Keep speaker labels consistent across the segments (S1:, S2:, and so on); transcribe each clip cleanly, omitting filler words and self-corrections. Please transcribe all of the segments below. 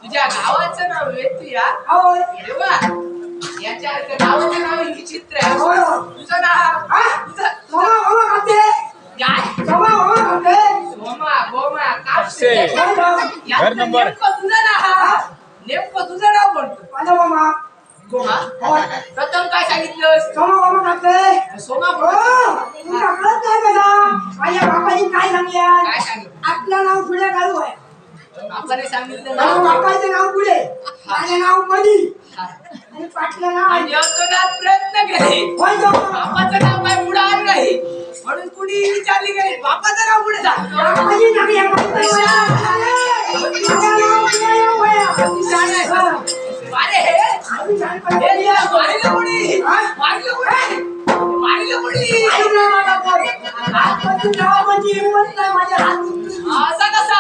S1: तुझ्या गावाचं नाव येते याच्या गावाचं नाव विचित्र आहे. तुझं नाव तुझं नाव म्हणतो प्रथम काय सांगितलं? सोमा.
S2: माझ्या बापाची काय सांगितलं? आपलं नाव पुढे घालू आहे.
S1: बापाने सांगितलं
S2: बापाचं नाव पुढे, माझं नाव मधी आणि पाटलं नाव
S1: प्रयत्न केले. बापाचं नाव काय पुढे आलं नाही म्हणून कुणी विचारली गेली बापाचं नाव पुढे असा कसा?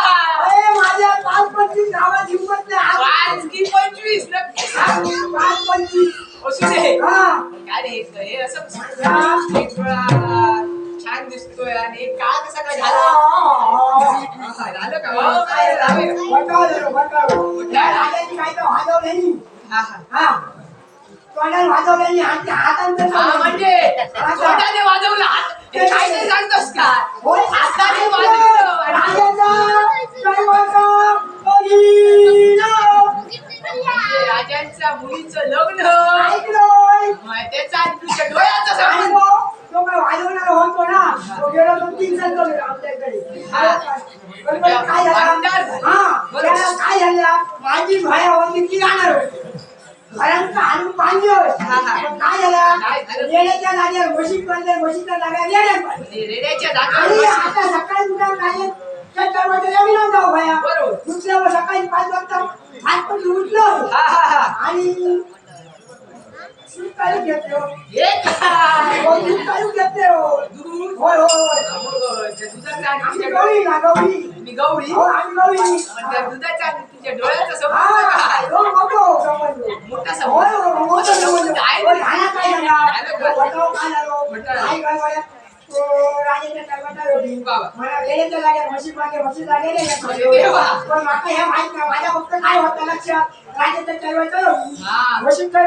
S2: माझ्या 5-25 गावात हिंमत नाही.
S1: 5 की 25 नक्की
S2: 5-25
S1: असू दे.
S2: काय
S1: रे हे असं छान दिसतोय आणि काळ कसा काय झाला? झालं का? काय म्हणजे तोंडाने वाजवलं हे काय नाही सांगतोस का? हाताने वाजवलं राजांच्या मुलीचं लग्न त्याचा तुझ्या डोळ्याचं सांगतो.
S2: वाजवणार होतो ना तो गेला तो 3 साल आमच्याकडे. काय झालं? माझी भाया होती ती जाणार होती घरांचा आणून पाणी काय झालं? रेड्याच्या जागेवर म्हशीत बनले, म्हशीच्या जागेवर रेड्या आणि आता सकाळी उठून काय जाऊ भाया दुसऱ्या सकाळी 5 वाजता हात पण उठलं आणि घेतले होय गौरी ना गौरी
S1: दुधाच्या तुझ्या डोळ्याचं
S2: मला वेळेच्या जागेवर म्हशी मागे म्हशी लागेल पण माका हे माहित नाही माझ्या फक्त काय होतं लक्षात राजाच्या चळवळ म्हशी काय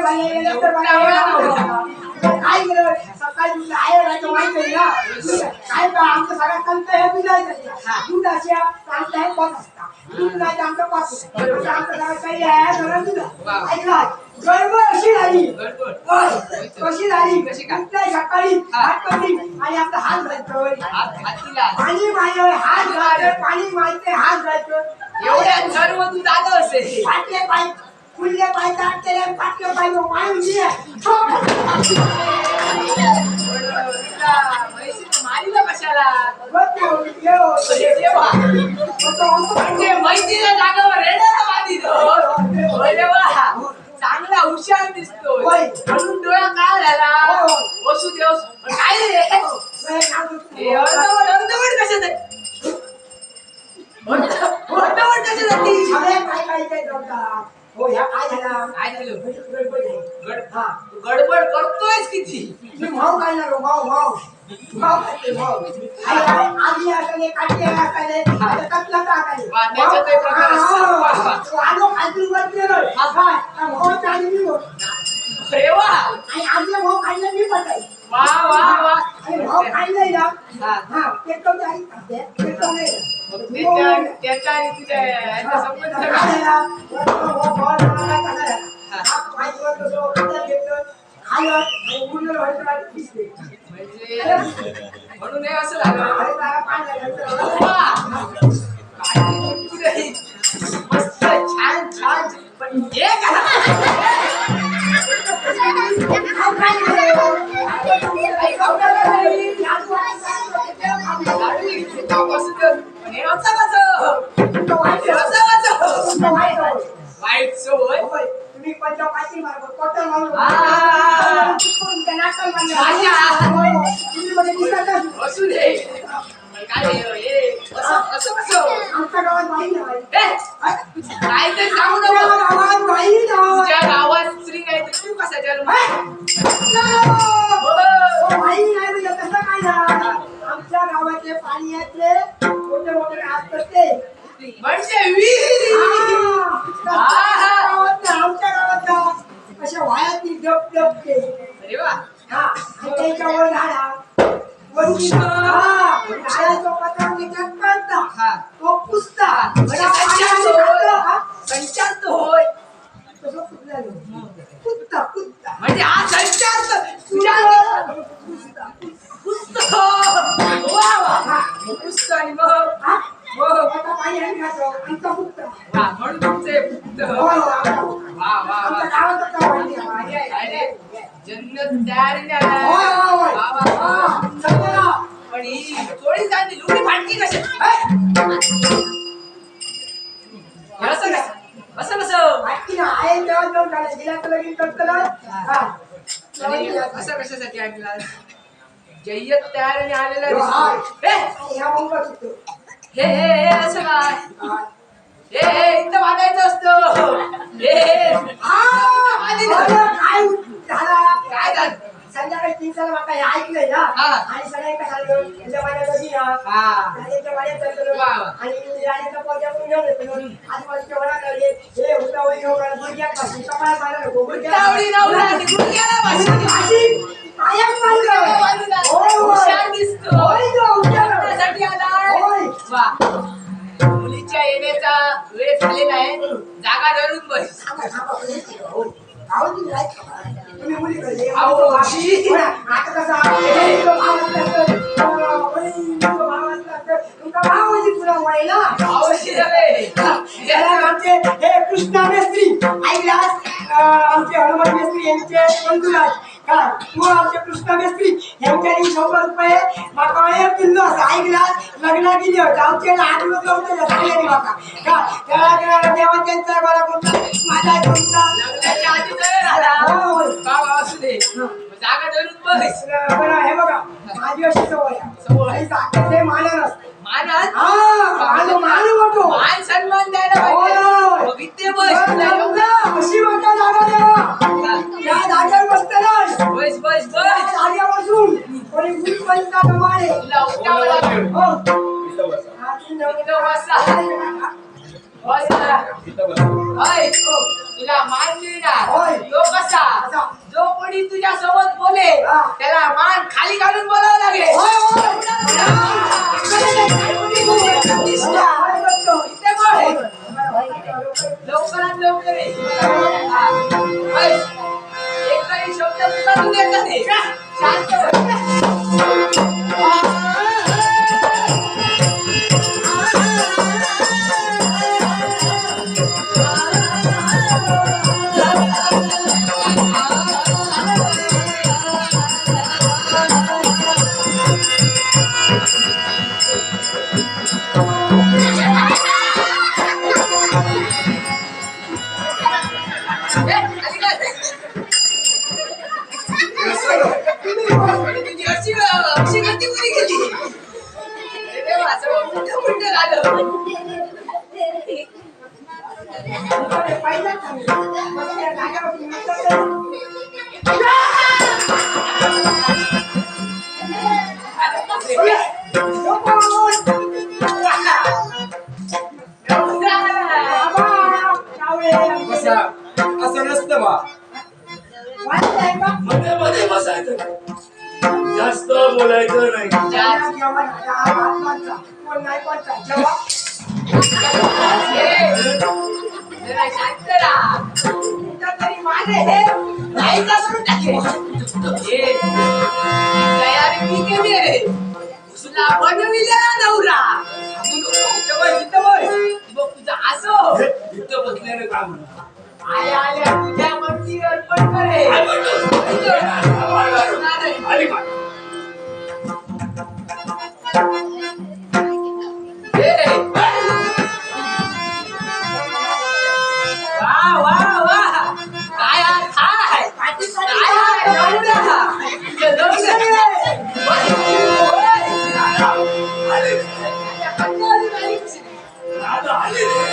S2: काय केलं सकाळी आहे राहायचं माहित आहे ना काय का आमचं सगळ्या कंत हे दुधायचं दूध अशा आमचं हे पॉट असता दूध नाही आमचं पॉट आमचं सगळं काही आहे सगळं दूध ऐकलं गडबड अशी झाली कशी झाली कुठल्याही सकाळी हात पडली आणि आपला हात घालतोय पाणी मारतोय हात घालतोय पाणी मारतोय हात घालतोय
S1: एवढ्या सर्व दूध आलं असेल
S2: पाटले पाय फुलले पाय टाकले पाटले पाय मारून दिले
S1: मारीला कशाला म्हणजे मैत्रीच्या जागावर रेड्याला बांधितो चांगला हुशार दिसतोय म्हणून डोळा काय झाला वसुदेव काय रे हे अर्धवट कशासाठी अर्धवट कशासाठी
S2: हो ह्या काय झाला
S1: काय झालं
S2: गडबड आहे. हा.
S1: गडबड करतोयस किती
S2: मी भाव काय ना भाव खाते भाव आधी असाने काटे असाने कटला टाकाले
S1: वा, त्याच्यात काही प्रकार असतो.
S2: आलो खाली वरती गेलो काय भाव चालू मी हो
S1: अरे वा
S2: आणि आधी भाव खायला मी पटाय
S1: वा वा वा
S2: आणि भाव खायला ना
S1: हा.
S2: हा पेटो जाई खाते पेटो नाही
S1: त्याच्या आणि तुझ्या यांचा संबंध काय? म्हणजे म्हणून हे असं झालं वा. काय तुझे मस्त छान छान पण हे वाईट सवय
S2: तुम्ही पंचावती मार्ग कॉटन मारून
S1: असू दे काय हे असं कसं
S2: आमच्या गावात बाई नाही
S1: काय ते सांगू नको
S2: गावात बाई नाही
S1: तुझ्या गावात स्त्री नाही तर तू कसा जन्म
S2: बाई नाही म्हणजे कसं काय झालं आमच्या गावातले पाण्यातले मोठे मोठे असतात ते
S1: म्हणजे विहिरी
S2: आमच्या गावात अशा वायातली डब डब ते
S1: अरे वा
S2: हा आणि त्याच्यावर झाडा वरून झाडाचा पत्रा त्याच्यात पडता
S1: हा
S2: तो पुसता
S1: म्हणजे संचार होय
S2: तसं कुठलं कुत्ता कुत्ता
S1: म्हणजे हा संचार तुझ्या पुस्तक वा वा पुस्तक आणि मग
S2: आता पाणी आहे खातो आमचा कुत्ता
S1: वा म्हणून तुमचे पुस्तक वा वा
S2: आमच्या
S1: वा
S2: गावात पाणी आहे
S1: अरे जन्नत तयारीने
S2: होय होय
S1: वा वा वा
S2: चला
S1: पण ही चोळी चांदी लुगडी फाटकी कशी असं कसं असं कसं
S2: बाकी ना आहे तेव्हा जाऊन झालं जिल्ह्यात लगीन करतो हा
S1: आणि असं कशासाठी आणला जय्यत तयारीने आलेला
S2: हाय.
S1: दिसतो हे
S2: ह्या मुंबईत होतो
S1: हे हे हे असं काय हे हे इथं वागायचं असतं हे आधी
S2: काय झाला
S1: काय झालं
S2: संध्याकाळी 3 साल माका हे ऐकलंय ना
S1: हा.
S2: आणि सगळे काय झालं त्याच्या माझ्या घरी ना
S1: हा
S2: त्याच्या वाड्यात चाललो
S1: वा, वा.
S2: आणि राण्याचा पोजा पण घेऊन येतो आजूबाजूच्या वडा लागले हे उतावळी घेऊन गुडघ्या पासून कपाळात मारलं नको
S1: उतावळी नवरा आणि गुडघ्याला भाषण
S2: पायात मारलं होय
S1: हुशार
S2: होय
S1: दिसतो
S2: होय तो हुशार.
S1: त्यासाठी आलाय
S2: होय.
S1: वा मुलीच्या येण्याचा वेळ झालेला आहे जागा धरून बस
S2: तुम्ही मुलीकडे
S1: अहो,
S2: आता कसं आहे, तो भाव असला तर, भाव असला तर, तुमचा भाव म्हणजे तुला व्हायला.
S1: आवशी झाले
S2: त्याला आमचे हे कृष्णा मेस्त्री ऐकलास आमचे हनुमान मेस्त्री यांचे बंधुराज का तू आमचे कृष्णा मेस्त्री यांच्यानी 100 रुपये माका एक दिलो असं ऐकलास लग्न केली होती आमचे 8 दिवस होते सांगले माका का त्याला देवा त्यांचा मला कोणता माझा कोणता
S1: लग्नाच्या आधी तर झाला
S2: होय.
S1: बाबा असू दे जागा धरून बस
S2: बरं हे बघा माझी अशी सवय
S1: सवय.
S2: आहे जागेचे मानन असते
S1: मानात
S2: मान वाटो
S1: मान सन्मान द्यायला
S2: होय.
S1: पाहिजे विद्ये बस
S2: अशी वाटा जागा द्यावा त्या जागेवर बसते नाही
S1: बस बस
S2: त्या
S1: बस
S2: जागेवर बसून कोणी गुरु पंचा प्रमाणे
S1: तुला उठावं लागेल
S2: हो
S1: इथं बसा. बसा. होय. तुला मान मिळणार
S2: होय.
S1: तो कसा
S2: कसा?
S1: जो कोणी तुझ्या सोबत बोले
S2: हा.
S1: त्याला मान खाली घालून बोलावं लागेल
S2: होय, होय.
S1: इथे बोल. लवकरात लवकर ये. हा. होय. एकही शब्द उतरून द्यायचा नाही. शांत हो. तुझी अशी गती असं उलट झालं.
S2: पहिला
S3: असं नसतं बा. मध्ये मध्ये बसायचं जास्त बोलायचं नाही.
S1: शांत राहा.
S2: तरी माझे हे
S1: नाही का करून टाके. तयारी मी केली रे. तुला बनविलेला नवरा. इथं बस. बघ तुझा असो.
S3: इथं बसल्यानं काय म्हणा
S1: आल्या आल्या तुझ्या मर्जी अर्पण करे.
S3: आली का?
S1: वाह काय हाय
S3: आता आले रे.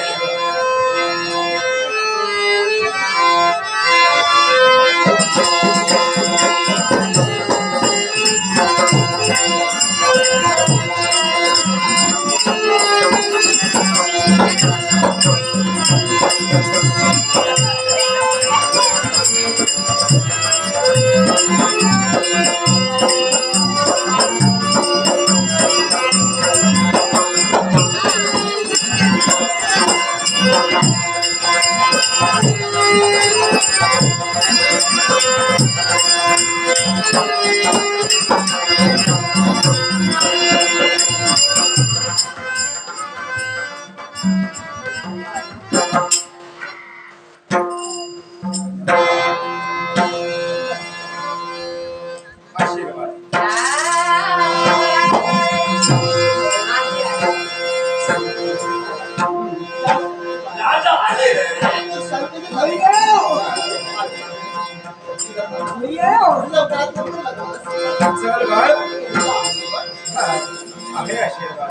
S3: चल बाळ. आहे आशीर्वाद.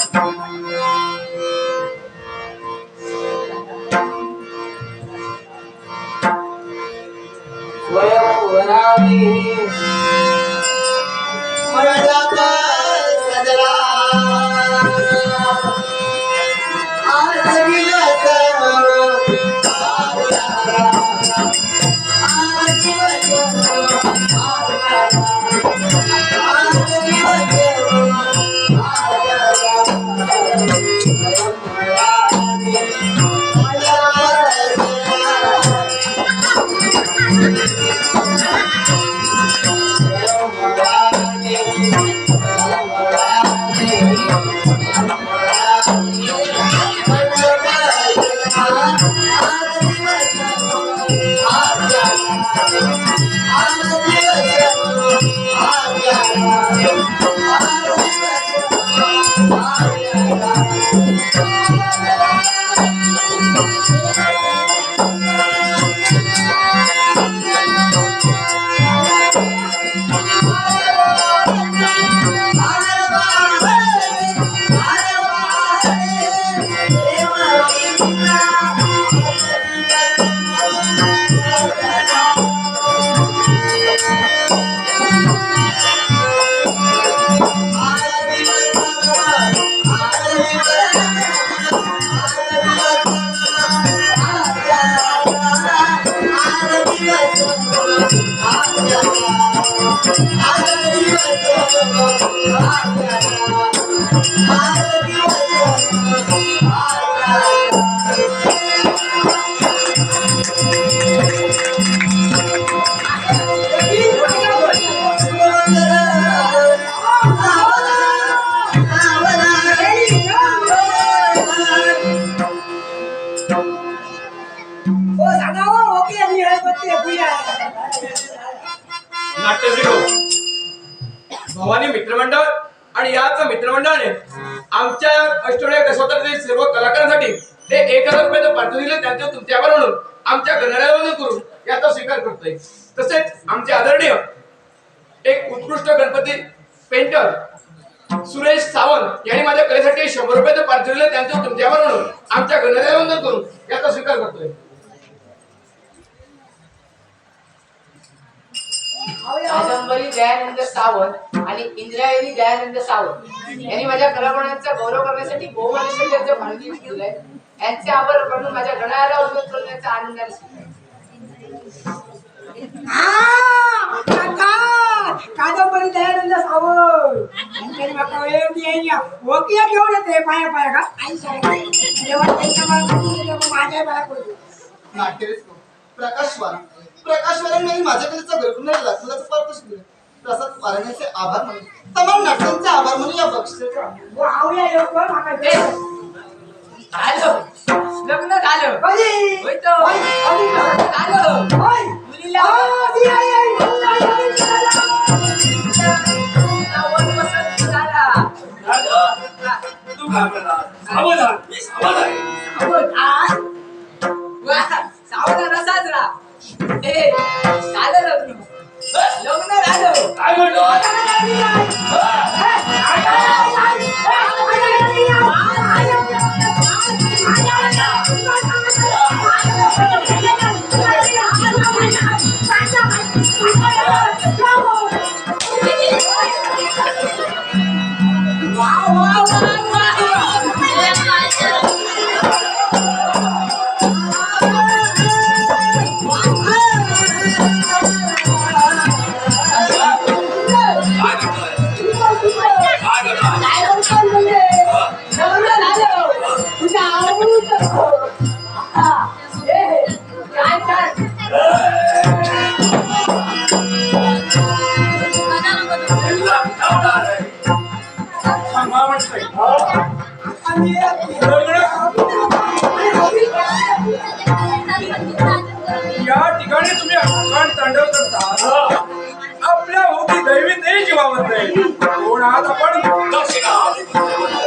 S3: भवानी मित्रमंडळ आणि याच मित्रमंडळाने आमच्या अष्टविनायक स्वतंत्र सर्व कलाकारांसाठी हे 1000 रुपयाचं पाठवून दिले. त्यांचे तुमचे आभार म्हणून आमच्या गणरायावर करून याचा स्वीकार करतोय. तसेच आमचे आदरणीय एक उत्कृष्ट गणपती पेंटर सुरेश सावंत यांनी माझ्या कलेसाठी 100 रुपयाचं पारितोषिक दिले, त्यांचं तुमच्यावर म्हणून आमच्या गणरायाला वंदन करून याचा स्वीकार करतोय.
S1: कादंबरी दयानंद सावंत आणि इंद्रायणी दयानंद सावंत यांनी माझ्या कलागुणांचा गौरव करण्यासाठी बहुमानुष्याचं पारितोषिक दिलंय. यांचे आभार मानून माझ्या गणरायाला वंदन करून याचा आनंदाने स्वीकार.
S2: कादंबरी दयानंद सावंत त्यांनी माका वकील घेऊन येते पाया पाया का आई साहेब जेव्हा त्यांच्या माझ्या पाया पडतो.
S4: नाट्यवेत्ता प्रकाशवारांनी माझ्या कलेचा गरकुंडाला लाखोलाचं पारितोषिक दिलं. प्रसाद वाराण्याचे आभार मानून तमाम नाटकांचे आभार म्हणून या बक्षिसाचे
S2: आवल्या लोक माका
S1: झालं लग्न झालं
S2: कधी
S1: होय तो. झालं मुलीला वन पसंत झाला.
S3: तू घाबरला. सावधान, मी सावध आहे.
S1: सावधान असाच राहा. झालं लग्न लग्न झालं.
S3: काय म्हणतो?
S5: या ठिकाणी तुम्ही अखंड तांडव करता. आपल्या होती दैवी ते जीवावर नाही. कोण आहात आपण?